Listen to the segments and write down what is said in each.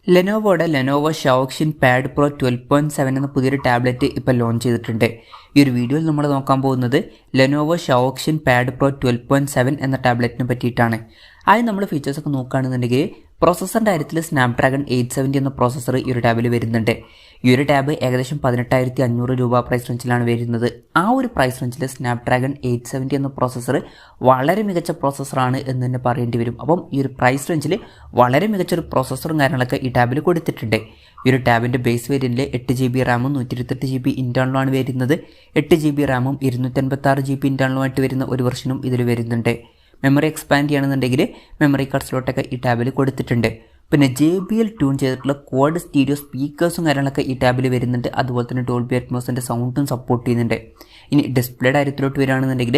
Lenovo Xiaoxin Pad Pro 12.7 എന്ന പുതിയൊരു tablet ഇപ്പോൾ ലോഞ്ച് ചെയ്തിട്ടുണ്ട്. ഈ ഒരു വീഡിയോയിൽ നമ്മൾ നോക്കാൻ പോകുന്നത് Lenovo Xiaoxin Pad Pro 12.7 എന്ന ടാബ്ലറ്റിനെ പറ്റിയിട്ടാണ്. ആദ്യം നമ്മൾ ഫീച്ചേഴ്സ് ഒക്കെ നോക്കുകയാണെന്നുണ്ടെങ്കിൽ പ്രോസസ്സറിൻ്റെ കാര്യത്തിൽ സ്നാപ്ഡ്രാഗൺ 870 എന്ന പ്രോസസ്സർ ഈ ഒരു ടാബിൽ വരുന്നുണ്ട്. ഈ ഒരു ടാബ് ഏകദേശം 18,500 രൂപ പ്രൈസ് റേഞ്ചിലാണ് വരുന്നത്. ആ ഒരു പ്രൈസ് റേഞ്ചിൽ സ്നാപ്ഡ്രാഗൺ 870 എന്ന പ്രോസസ്സർ വളരെ മികച്ച പ്രോസസ്സറാണ് എന്ന് തന്നെ പറയേണ്ടി വരും. അപ്പം ഈ ഒരു പ്രൈസ് റേഞ്ചിൽ വളരെ മികച്ചൊരു പ്രോസസ്സറും കാര്യങ്ങളൊക്കെ ഈ ടാബിൽ കൊടുത്തിട്ടുണ്ട്. ഈ ഒരു ടാബിൻ്റെ ബേസ് വേരിയൻറ്റിൽ 8GB റാമും 128GB ഇൻറ്റേർണലുമാണ് വരുന്നത്. 8GB റാമും 256GB ഇൻറ്റേർണലുമായിട്ട് വരുന്ന ഒരു വെർഷനും ഇതിൽ വരുന്നുണ്ട്. മെമ്മറി എക്സ്പാൻഡ് ചെയ്യണമെന്നുണ്ടെങ്കിൽ മെമ്മറി കാർഡ് സ്ലോട്ടൊക്കെ ഈ ടാബിൽ കൊടുത്തിട്ടുണ്ട്. പിന്നെ JBL ട്യൂൺ ചെയ്തിട്ടുള്ള ക്വാഡ് സ്റ്റീരിയോ സ്പീക്കേഴ്സും കാര്യങ്ങളൊക്കെ ഈ ടാബിൽ വരുന്നുണ്ട്. അതുപോലെ തന്നെ ഡോൾബി അറ്റ്മോസിൻ്റെ സൗണ്ടും സപ്പോർട്ട് ചെയ്യുന്നുണ്ട്. ഇനി ഡിസ്പ്ലേയുടെ കാര്യത്തിലോട്ട് വരികയാണെന്നുണ്ടെങ്കിൽ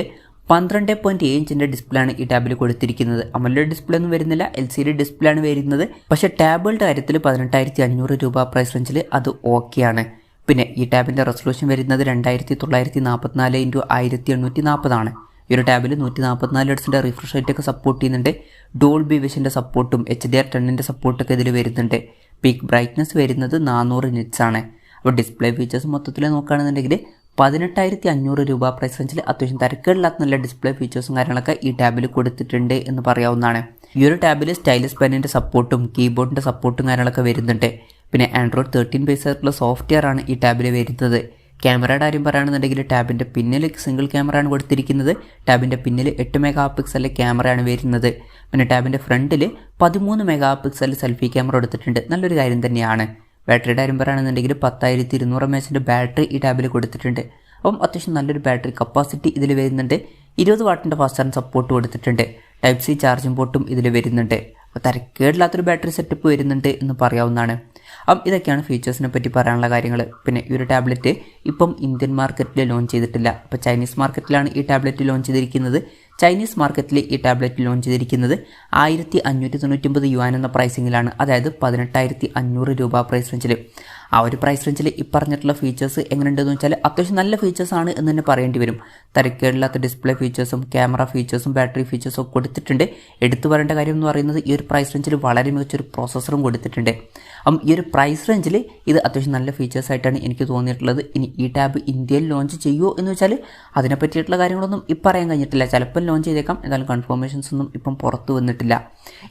12.7 ഇഞ്ചിൻ്റെ ഡിസ്പ്ലേ ആണ് ഈ ടാബിൽ കൊടുത്തിരിക്കുന്നത്. AMOLED ഡിസ്പ്ലേ ഒന്നും വരുന്നില്ല, LCD ഡിസ്പ്ലേ ആണ് വരുന്നത്. പക്ഷേ ടാബുകളുടെ കാര്യത്തിൽ 18,500 രൂപ പ്രൈസ് റേഞ്ചിൽ അത് ഓക്കെയാണ്. പിന്നെ ഈ ടാബിൻ്റെ റെസൊല്യൂഷൻ വരുന്നത് 2944x1840 ആണ്. ഈ ഒരു ടാബിൽ 144 ഹെർട്സിൻ്റെ റിഫ്രഷ് റേറ്റ് ഒക്കെ സപ്പോർട്ട് ചെയ്യുന്നുണ്ട്. ഡോൾബി വിഷൻ്റെ സപ്പോർട്ടും HDR10ൻ്റെ സപ്പോർട്ടൊക്കെ ഇതിൽ വരുന്നുണ്ട്. പീക്ക് ബ്രൈറ്റ്നസ് വരുന്നത് 400 നിറ്റ്സ് ആണ്. അപ്പോൾ ഡിസ്പ്ലേ ഫീച്ചേഴ്സ് മൊത്തത്തിൽ നോക്കുകയാണെന്നുണ്ടെങ്കിൽ 18,500 രൂപ പ്രൈസ് റേഞ്ചിൽ അത്യാവശ്യം തിരക്കേടില്ലാത്ത നല്ല ഡിസ്പ്ലേ ഫീച്ചേഴ്സും കാര്യങ്ങളൊക്കെ ഈ ടാബിൽ കൊടുത്തിട്ടുണ്ട് എന്ന് പറയാവുന്നതാണ്. ഈ ഒരു ടാബിൽ സ്റ്റൈലസ് പെന്നിൻ്റെ സപ്പോർട്ടും കീബോർഡിൻ്റെ സപ്പോർട്ടും കാര്യങ്ങളൊക്കെ വരുന്നുണ്ട്. പിന്നെ Android 13 ബേസ് ആയിട്ടുള്ള സോഫ്റ്റ്വെയർ ആണ് ഈ ടാബിൽ വരുന്നത്. ക്യാമറയുടെ കാര്യം പറയുകയാണെന്നുണ്ടെങ്കിൽ ടാബിൻ്റെ പിന്നിൽ സിംഗിൾ ക്യാമറയാണ് കൊടുത്തിരിക്കുന്നത്. ടാബിൻ്റെ പിന്നിൽ 8 മെഗാ പിക്സലിലെ ക്യാമറയാണ് വരുന്നത്. പിന്നെ ടാബിൻ്റെ ഫ്രണ്ടിൽ 13 മെഗാ പിക്സൽ സെൽഫി ക്യാമറ കൊടുത്തിട്ടുണ്ട്. നല്ലൊരു കാര്യം തന്നെയാണ്. ബാറ്ററിയുടെ കാര്യം പറയുകയാണെന്നുണ്ടെങ്കിൽ 10,200 mAh ബാറ്ററി ഈ ടാബിൽ കൊടുത്തിട്ടുണ്ട്. അപ്പം അത്യാവശ്യം നല്ലൊരു ബാറ്ററി കപ്പാസിറ്റി ഇതിൽ വരുന്നുണ്ട്. 20 വാട്ടിൻ്റെ ഫാസ്റ്റ് ചാർജ് സപ്പോർട്ട് കൊടുത്തിട്ടുണ്ട്. Type-C ചാർജിംഗ് പോർട്ടും ഇതിൽ വരുന്നുണ്ട്. അപ്പോൾ തിരക്കേടില്ലാത്തൊരു ബാറ്ററി സെറ്റപ്പ് വരുന്നുണ്ട് എന്ന് പറയാവുന്നതാണ്. അപ്പം ഇതൊക്കെയാണ് ഫീച്ചേഴ്സിനെ പറ്റി പറയാനുള്ള കാര്യങ്ങൾ. പിന്നെ ഈ ഒരു ടാബ്ലറ്റ് ഇപ്പം ഇന്ത്യൻ മാർക്കറ്റിൽ ലോഞ്ച് ചെയ്തിട്ടില്ല. ഇപ്പോൾ ചൈനീസ് മാർക്കറ്റിലാണ് ഈ ടാബ്ലറ്റ് ലോഞ്ച് ചെയ്തിരിക്കുന്നത്. ചൈനീസ് മാർക്കറ്റിൽ ഈ ടാബ്ലറ്റ് ലോഞ്ച് ചെയ്തിരിക്കുന്നത് 1,599 യുവാൻ എന്ന പ്രൈസിങ്ങിലാണ്. അതായത് 18,500 രൂപ പ്രൈസ് റേഞ്ചിൽ. ആ ഒരു പ്രൈസ് റേഞ്ചിൽ ഈ പറഞ്ഞിട്ടുള്ള ഫീച്ചേഴ്സ് എങ്ങനെയുണ്ടെന്ന് വെച്ചാൽ അത്യാവശ്യം നല്ല ഫീച്ചേഴ്സാണ് എന്ന് തന്നെ പറയേണ്ടി വരും. തിരക്കേടില്ലാത്ത ഡിസ്പ്ലേ ഫീച്ചേഴ്സും ക്യാമറ ഫീച്ചേഴ്സും ബാറ്ററി ഫീച്ചേഴ്സും ഒക്കെ കൊടുത്തിട്ടുണ്ട്. എടുത്തു പറയേണ്ട കാര്യം എന്ന് പറയുന്നത് ഈ ഒരു പ്രൈസ് റേഞ്ചിൽ വളരെ മികച്ചൊരു പ്രോസസ്സറും കൊടുത്തിട്ടുണ്ട്. അപ്പം ഈ ഒരു പ്രൈസ് റേഞ്ചിൽ ഇത് അത്യാവശ്യം നല്ല ഫീച്ചേഴ്സായിട്ടാണ് എനിക്ക് തോന്നിയിട്ടുള്ളത്. ഇനി ഈ ടാബ് ഇന്ത്യയിൽ ലോഞ്ച് ചെയ്യുമോ എന്ന് വെച്ചാൽ അതിനെ പറ്റിയിട്ടുള്ള കാര്യങ്ങളൊന്നും ഇപ്പം പറയാൻ കഴിഞ്ഞിട്ടില്ല. ചിലപ്പോൾ ലോഞ്ച് ചെയ്തേക്കാം, എന്നാലും കൺഫർമേഷൻസ് ഒന്നും ഇപ്പം പുറത്തു വന്നിട്ടില്ല.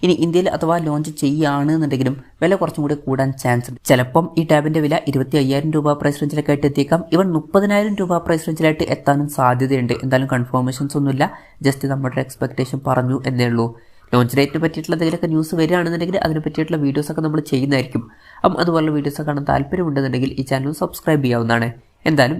ഇനി ഇന്ത്യയിൽ അഥവാ ലോഞ്ച് ചെയ്യുകയാണെന്നുണ്ടെങ്കിലും വില കുറച്ചും കൂടി കൂടാൻ ചാൻസ് ഉണ്ട്. ചിലപ്പം ഈ ടാബിൻ്റെ വില 25,000 രൂപ പ്രൈസ് റേഞ്ചിലൊക്കെ ആയിട്ട് എത്തിയേക്കാം. ഇവൻ 30,000 രൂപ പ്രൈസ് റേഞ്ചിലായിട്ട് എത്താനും സാധ്യതയുണ്ട്. എന്തായാലും കൺഫർമേഷൻസ് ഒന്നുമില്ല, ജസ്റ്റ് നമ്മുടെ എക്സ്പെക്ടേഷൻ പറഞ്ഞു എന്നേ ഉള്ളൂ. ലോഞ്ച് ഡേറ്റിനെ പറ്റിയിട്ടുള്ള എന്തെങ്കിലുമൊക്കെ ന്യൂസ് വരികയാണെന്നുണ്ടെങ്കിൽ അതിനെ പറ്റിയിട്ടുള്ള വീഡിയോസൊക്കെ നമ്മൾ ചെയ്യുന്നതായിരിക്കും. അപ്പം അതുപോലുള്ള വീഡിയോസ് കാണാൻ താല്പര്യമുണ്ടെന്നുണ്ടെങ്കിൽ ഈ ചാനൽ സബ്സ്ക്രൈബ് ചെയ്യാവുന്നതാണ്. എന്തായാലും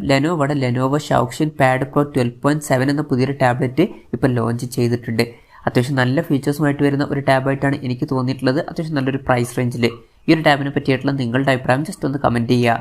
Lenovo Xiaoxin Pad Pro 12.7 എന്ന പുതിയൊരു ടാബ്ലറ്റ് ഇപ്പോൾ ലോഞ്ച് ചെയ്തിട്ടുണ്ട്. അത്യാവശ്യം നല്ല ഫീച്ചേഴ്സുമായിട്ട് വരുന്ന ഒരു ടാബായിട്ടാണ് എനിക്ക് തോന്നിയിട്ടുള്ളത്. അത്യാവശ്യം നല്ലൊരു പ്രൈസ് റേഞ്ചിൽ. ഈ ഒരു ടാബിനെ പറ്റിയിട്ടുള്ള നിങ്ങളുടെ അഭിപ്രായം ജസ്റ്റ് ഒന്ന് കമൻറ്റ് ചെയ്യുക.